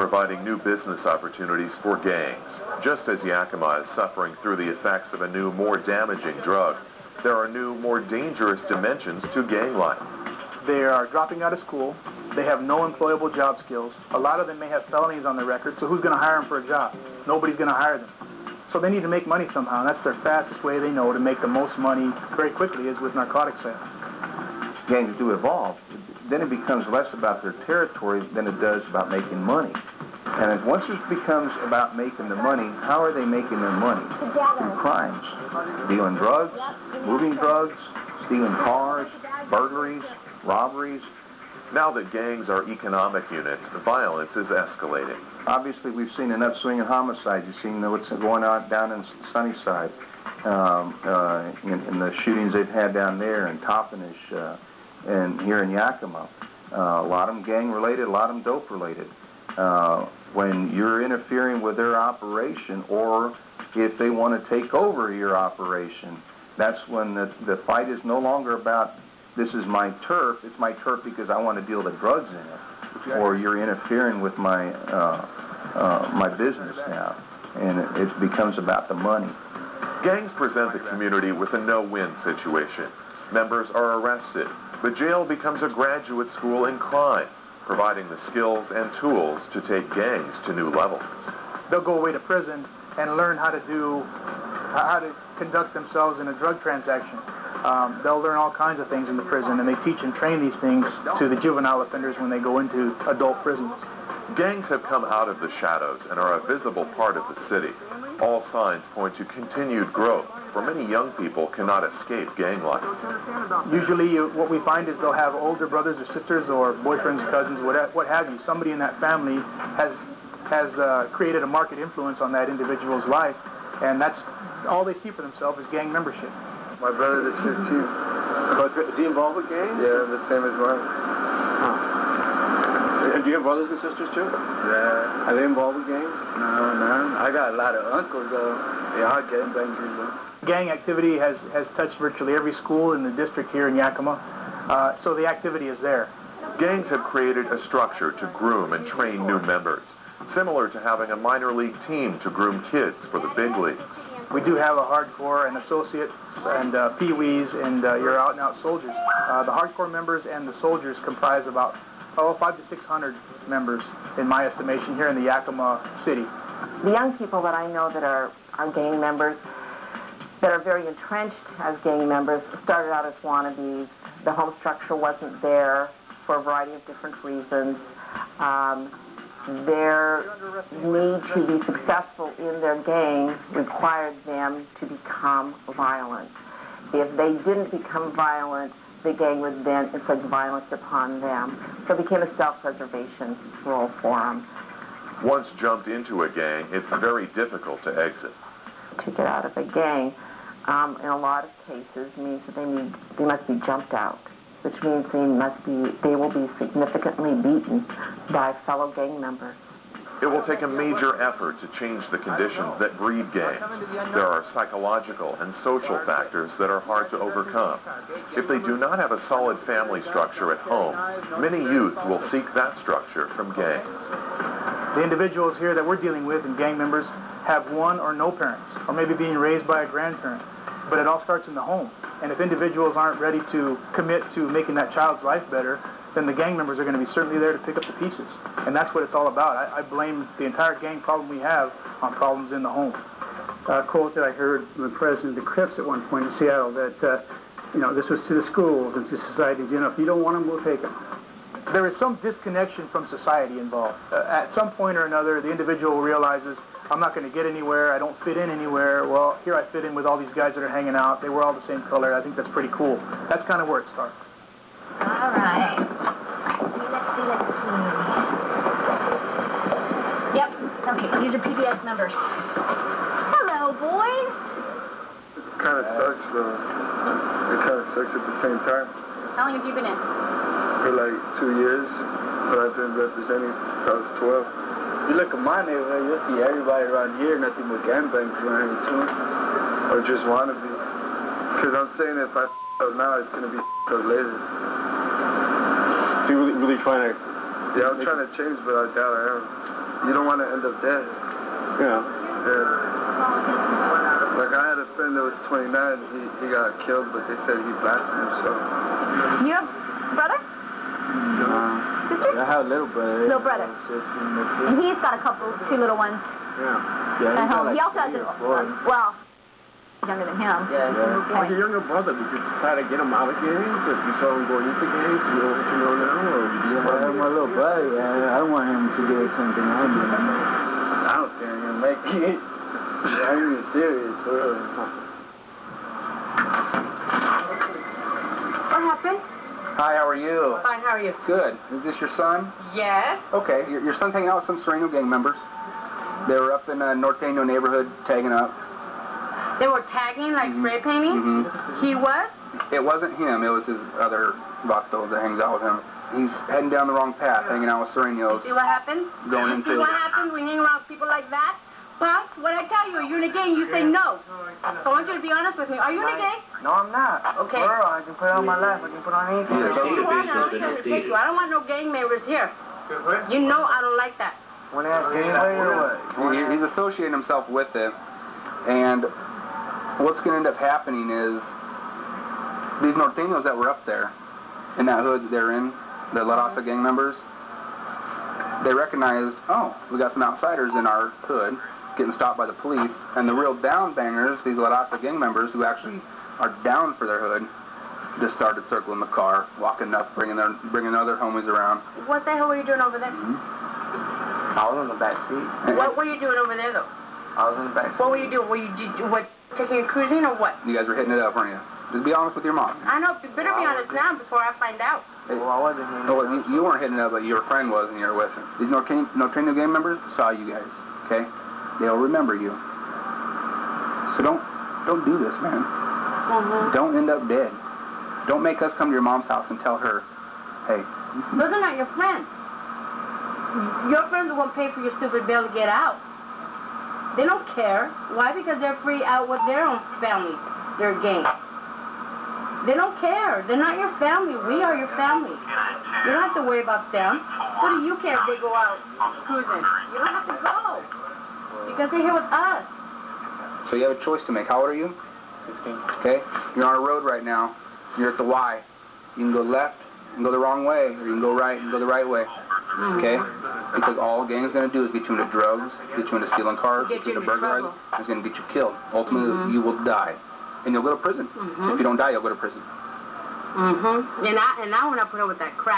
providing new business opportunities for gangs. Just as Yakima is suffering through the effects of a new, more damaging drug, there are new, more dangerous dimensions to gang life. They are dropping out of school. They have no employable job skills. A lot of them may have felonies on their record, so who's going to hire them for a job? Nobody's going to hire them. So they need to make money somehow, and that's their fastest way they know to make the most money very quickly is with narcotic sales. Gangs do evolve. Then it becomes less about their territory than it does about making money. And once it becomes about making the money, how are they making their money? Through crimes. Dealing drugs, moving drugs, stealing cars, burglaries, robberies. Now that gangs are economic units, the violence is escalating. Obviously, we've seen an upswing in homicides. You've seen what's going on down in Sunnyside, in the shootings they've had down there, in Toppenish, and here in Yakima. A lot of them gang-related, a lot of them dope-related. When you're interfering with their operation, or if they want to take over your operation, that's when the fight is no longer about, this is my turf, it's my turf because I want to deal the drugs in it, or you're interfering with my my business now, and it becomes about the money. Gangs present the community with a no-win situation. Members are arrested, but jail becomes a graduate school in crime, providing the skills and tools to take gangs to new levels. They'll go away to prison and learn how to conduct themselves in a drug transaction. They'll learn all kinds of things in the prison, and they teach and train these things to the juvenile offenders when they go into adult prisons. Gangs have come out of the shadows and are a visible part of the city. All signs point to continued growth, for many young people cannot escape gang life. Usually what we find is they'll have older brothers or sisters or boyfriends, cousins, what have you. Somebody in that family has created a market influence on that individual's life, and that's all they see for themselves is gang membership. My brother is 15. Is he involved with gangs? Yeah, the same as mine. And do you have brothers and sisters too? Yeah. Are they involved with gangs? No. I got a lot of uncles though. They are gang bangers though. Gang activity has touched virtually every school in the district here in Yakima, so the activity is there. Gangs have created a structure to groom and train new members, similar to having a minor league team to groom kids for the big leagues. We do have a hardcore and associates and pee-wees and your out-and-out soldiers. The hardcore members and the soldiers comprise about 500 to 600 members, in my estimation, here in the Yakima city. The young people that I know that are gang members, that are very entrenched as gang members, started out as wannabes. The home structure wasn't there for a variety of different reasons. Their need to be successful in their gang required them to become violent. If they didn't become violent, the gang would then inflict violence upon them. So it became a self-preservation role for them. Once jumped into a gang, it's very difficult to exit. To get out of a gang, in a lot of cases, means that they must be jumped out, which means they will be significantly beaten by fellow gang members. It will take a major effort to change the conditions that breed gangs. There are psychological and social factors that are hard to overcome. If they do not have a solid family structure at home, many youth will seek that structure from gangs. The individuals here that we're dealing with and gang members have one or no parents, or maybe being raised by a grandparent. But it all starts in the home. And if individuals aren't ready to commit to making that child's life better, then the gang members are going to be certainly there to pick up the pieces. And that's what it's all about. I blame the entire gang problem we have on problems in the home. A quote that I heard from the president of the Crips at one point in Seattle that, this was to the schools and to society, if you don't want them, we'll take them. There is some disconnection from society involved. At some point or another, the individual realizes, I'm not going to get anywhere, I don't fit in anywhere. Well, here I fit in with all these guys that are hanging out. They wear all the same color. I think that's pretty cool. That's kind of where it starts. All right. Let's see. Yep. Okay, these are PBS numbers. Hello, boys. It kind of sucks though. It kind of sucks at the same time. How long have you been in? For like 2 years, but I've been representing since I was 12. You look at my neighborhood, you'll see everybody around here, nothing but gangbangs around here too. Or just wanna be. Because I'm saying if I up now, it's gonna be up later. So you're really trying to... Yeah, I'm trying to change, but I doubt I am. you don't want to end up dead. Yeah. Like I had a friend that was 29, he got killed, but they said he blasted himself. You have brother? Sister? I have a little brother. Little brother. And he's got two little ones Yeah. at home. Like He also has well, younger than him. Like your younger brother, did you try to get him out of games? If you saw him going into games, you know what you know now? Or do you want my little buddy, I don't want him to do something I do. I don't think I'm gonna make it. Yeah, I'm even serious. What happened? Hi, how are you? Fine, how are you? Good. Is this your son? Yes. Okay, your son's hanging out with some Sereno gang members. They were up in Norteño neighborhood tagging up. They were tagging, like spray painting? Mm-hmm. He was? It wasn't him, it was his other vato that hangs out with him. He's heading down the wrong path, hanging out with Serenos. See what happened? Going into... See what happens when you hang around people like that? But what I tell you, you're in a gang, you say no. So I want you to be honest with me. Are you in a gang? No, I'm not. Okay. Girl, I can put on my life. I can put on anything. I don't want no gang members here. You know I don't like that. Want to ask anybody or what? He's associating himself with it, and what's going to end up happening is these Norteños that were up there, in that hood that they're in, the La Raza gang members, they recognize, oh, we got some outsiders in our hood getting stopped by the police, and the real down bangers, these La Raza gang members who actually are down for their hood, just started circling the car, walking up, bringing other homies around. What the hell were you doing over there? I was in the back seat. What were you doing over there, though? I was in the back seat. What were you doing? Were you taking a cruising or what? You guys were hitting it up, weren't you? Just be honest with your mom. I know, you better be honest now before I find out. Well, I wasn't hitting No, you weren't hitting it up, but your friend was, and you were with him. These Norteño gang members saw you guys, okay? They'll remember you. So don't do this, man. Don't end up dead. Don't make us come to your mom's house and tell her, hey. Those are not your friends. Your friends won't pay for your stupid bill to get out. They don't care. Why? Because they're free out with their own families, their gang. They don't care. They're not your family. We are your family. You don't have to worry about them. What do you care if they go out cruising? You don't have to go. Because they're here with us. So you have a choice to make. How old are you? 15. Okay? You're on a road right now. You're at the Y. You can go left and go the wrong way, or you can go right and go the right way. Okay? Because all a gang is going to do is get you into drugs, get you into stealing cars, get you into burglarizing. It's going to get you killed. Ultimately, you will die. And you'll go to prison. If you don't die, you'll go to prison. And I will not put up with that crap.